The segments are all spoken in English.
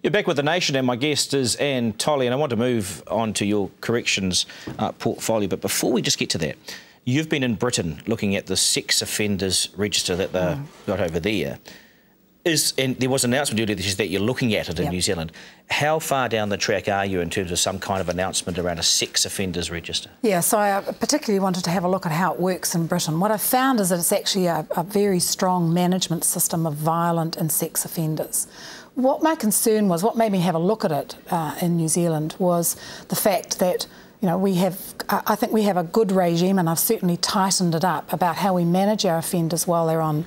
You're back with The Nation, and my guest is Anne Tolley, and I want to move on to your corrections portfolio. But before we just get to that, you've been in Britain looking at the sex offenders register that they've got over there. And there was an announcement earlier this year that you're looking at it in New Zealand. How far down the track are you in terms of some kind of announcement around a sex offenders register? Yeah, so I particularly wanted to have a look at how it works in Britain. What I found is that it's actually a very strong management system of violent and sex offenders. What my concern was, what made me have a look at it in New Zealand, was the fact that I think we have a good regime, and I've certainly tightened it up about how we manage our offenders while they're on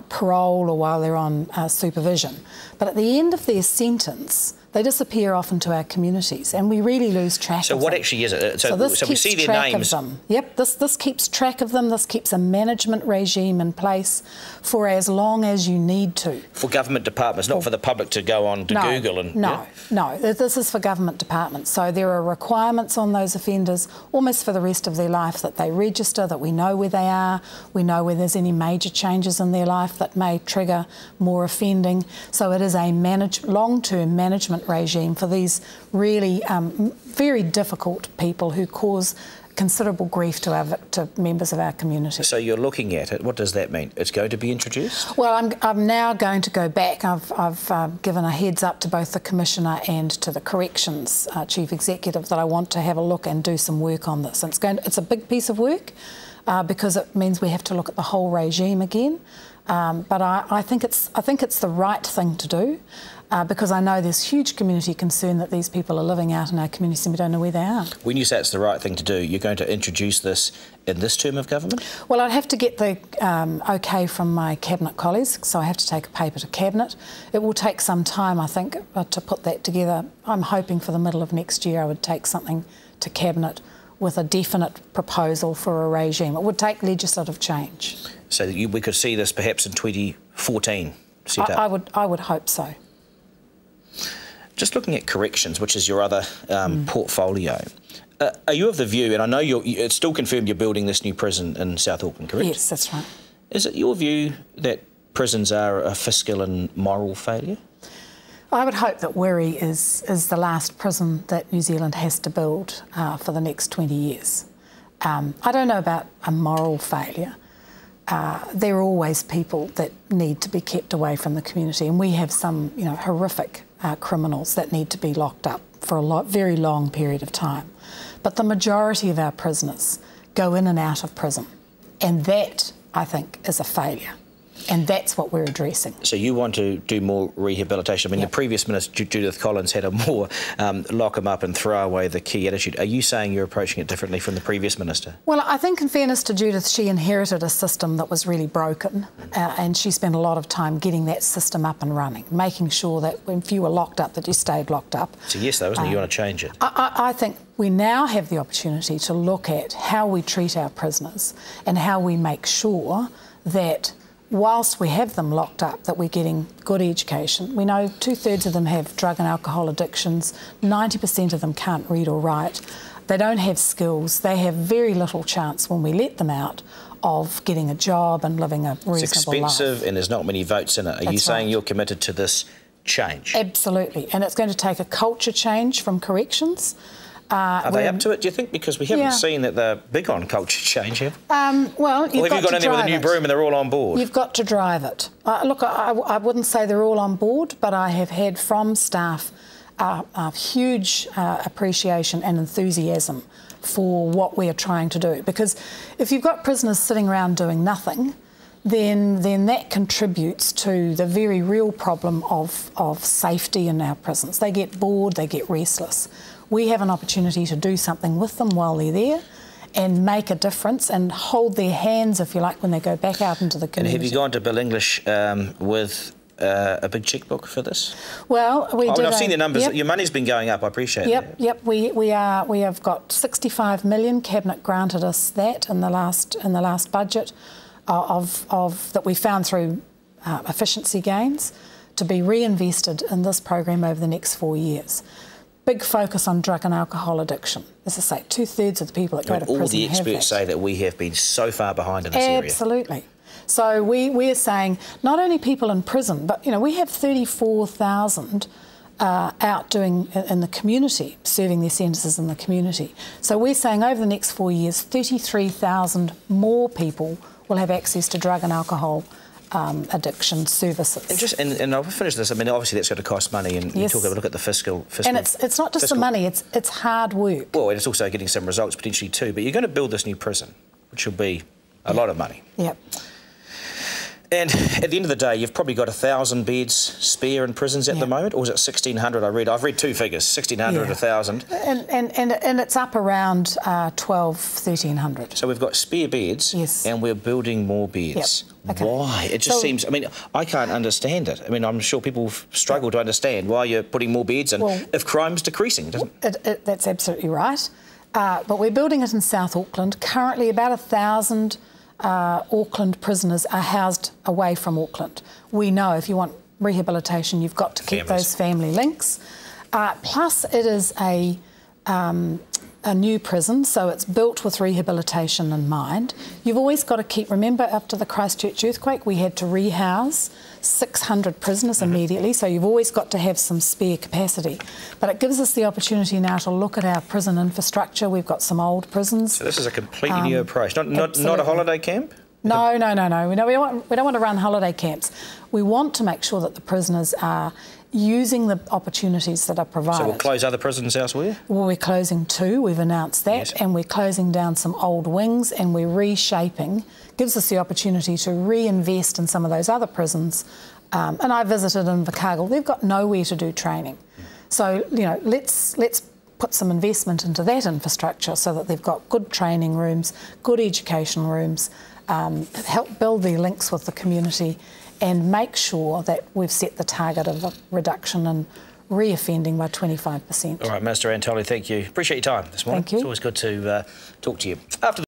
parole or while they're on supervision. But at the end of their sentence, they disappear off into our communities, and we really lose track of them. So what actually is it? So we see their names. Yep, this keeps track of them. This keeps a management regime in place for as long as you need to. For government departments, not for the public to go on to Google and... No, this is for government departments. So there are requirements on those offenders almost for the rest of their life that they register, that we know where they are, we know where there's any major changes in their life that may trigger more offending. So it is a long-term management regime for these really very difficult people who cause considerable grief to members of our community. So you're looking at it. What does that mean? It's going to be introduced? Well, I'm now going to go back. I've given a heads up to both the Commissioner and to the Corrections Chief Executive that I want to have a look and do some work on this. And it's a big piece of work because it means we have to look at the whole regime again. But I think it's the right thing to do. Because I know there's huge community concern that these people are living out in our communities and we don't know where they are. When you say it's the right thing to do, you're going to introduce this in this term of government? Well, I'd have to get the OK from my Cabinet colleagues, so I have to take a paper to Cabinet. It will take some time, I think, to put that together. I'm hoping for the middle of next year I would take something to Cabinet with a definite proposal for a regime. It would take legislative change. So we could see this perhaps in 2014 set up? I would hope so. Just looking at corrections, which is your other portfolio, are you of the view, and I know it's still confirmed you're building this new prison in South Auckland, correct? Yes, that's right. Is it your view that prisons are a fiscal and moral failure? I would hope that Wiri is the last prison that New Zealand has to build for the next 20 years. I don't know about a moral failure. There are always people that need to be kept away from the community, and we have some, horrific criminals that need to be locked up for a very long period of time. But the majority of our prisoners go in and out of prison, and that, I think, is a failure. And that's what we're addressing. So you want to do more rehabilitation. I mean, the previous Minister, Judith Collins, had a more lock them up and throw away the key attitude. Are you saying you're approaching it differently from the previous Minister? Well, I think in fairness to Judith, she inherited a system that was really broken and she spent a lot of time getting that system up and running, making sure that if you were locked up, that you stayed locked up. So yes, though, isn't it? You want to change it? I think we now have the opportunity to look at how we treat our prisoners and how we make sure that whilst we have them locked up, that we're getting good education. We know 2/3 of them have drug and alcohol addictions, 90% of them can't read or write. They don't have skills. They have very little chance when we let them out of getting a job and living a reasonable life. It's expensive and there's not many votes in it. Are you saying you're committed to this change? Absolutely, and it's going to take a culture change from corrections. Are they up to it, do you think? Because we haven't seen that they're big on culture change, have we? Well, have you gone in there with a new broom and they're all on board? You've got to drive it. Look, I wouldn't say they're all on board, but I have had from staff a huge appreciation and enthusiasm for what we are trying to do. Because if you've got prisoners sitting around doing nothing, then that contributes to the very real problem of safety in our prisons. They get bored, they get restless. We have an opportunity to do something with them while they're there and make a difference and hold their hands, if you like, when they go back out into the community. And have you gone to Bill English with a big chequebook for this? Well, we did. I've seen the numbers. Your money's been going up. I appreciate that. Yep. We have got 65 million. Cabinet granted us that in the last budget that we found through efficiency gains to be reinvested in this program over the next 4 years. Big focus on drug and alcohol addiction. As I say, 2/3 of the people that go to prison have that. All the experts say that we have been so far behind in this area. Absolutely. So we're saying not only people in prison, but we have 34,000 out doing in the community, serving their sentences in the community. So we're saying over the next 4 years, 33,000 more people will have access to drug and alcohol addiction services. And I'll finish this. I mean, obviously that's going to cost money, and you talk about, look at the fiscal. And it's not just the money; it's hard work. Well, and it's also getting some results potentially too. But you're going to build this new prison, which will be a lot of money. Yep. And at the end of the day, you've probably got 1,000 beds spare in prisons at the moment, or is it 1,600? I've read two figures, 1,600, 1,000. And it's up around 1,300. So we've got spare beds, and we're building more beds. Yep. Okay. Why? It just seems. I mean, I can't understand it. I mean, I'm sure people struggle to understand why you're putting more beds, and if crime's decreasing, doesn't it? That's absolutely right. But we're building it in South Auckland. Currently, about 1,000. Auckland prisoners are housed away from Auckland. We know if you want rehabilitation, you've got to keep those family links. Plus, it is a new prison, so it's built with rehabilitation in mind. You've always got to keep, remember, after the Christchurch earthquake, we had to rehouse 600 prisoners immediately, so you've always got to have some spare capacity. But it gives us the opportunity now to look at our prison infrastructure. We've got some old prisons. So this is a completely new approach, not a holiday camp? No. We don't want to run holiday camps. We want to make sure that the prisoners are using the opportunities that are provided. So we'll close other prisons elsewhere? Well, we're closing 2, we've announced that, and we're closing down some old wings, and we're reshaping. Gives us the opportunity to reinvest in some of those other prisons. And I visited in Invercargill. They've got nowhere to do training. So, let's put some investment into that infrastructure so that they've got good training rooms, good education rooms, help build their links with the community, and make sure that we've set the target of a reduction in reoffending by 25%. All right, Minister Tolley, thank you. Appreciate your time this morning. Thank you. It's always good to talk to you. After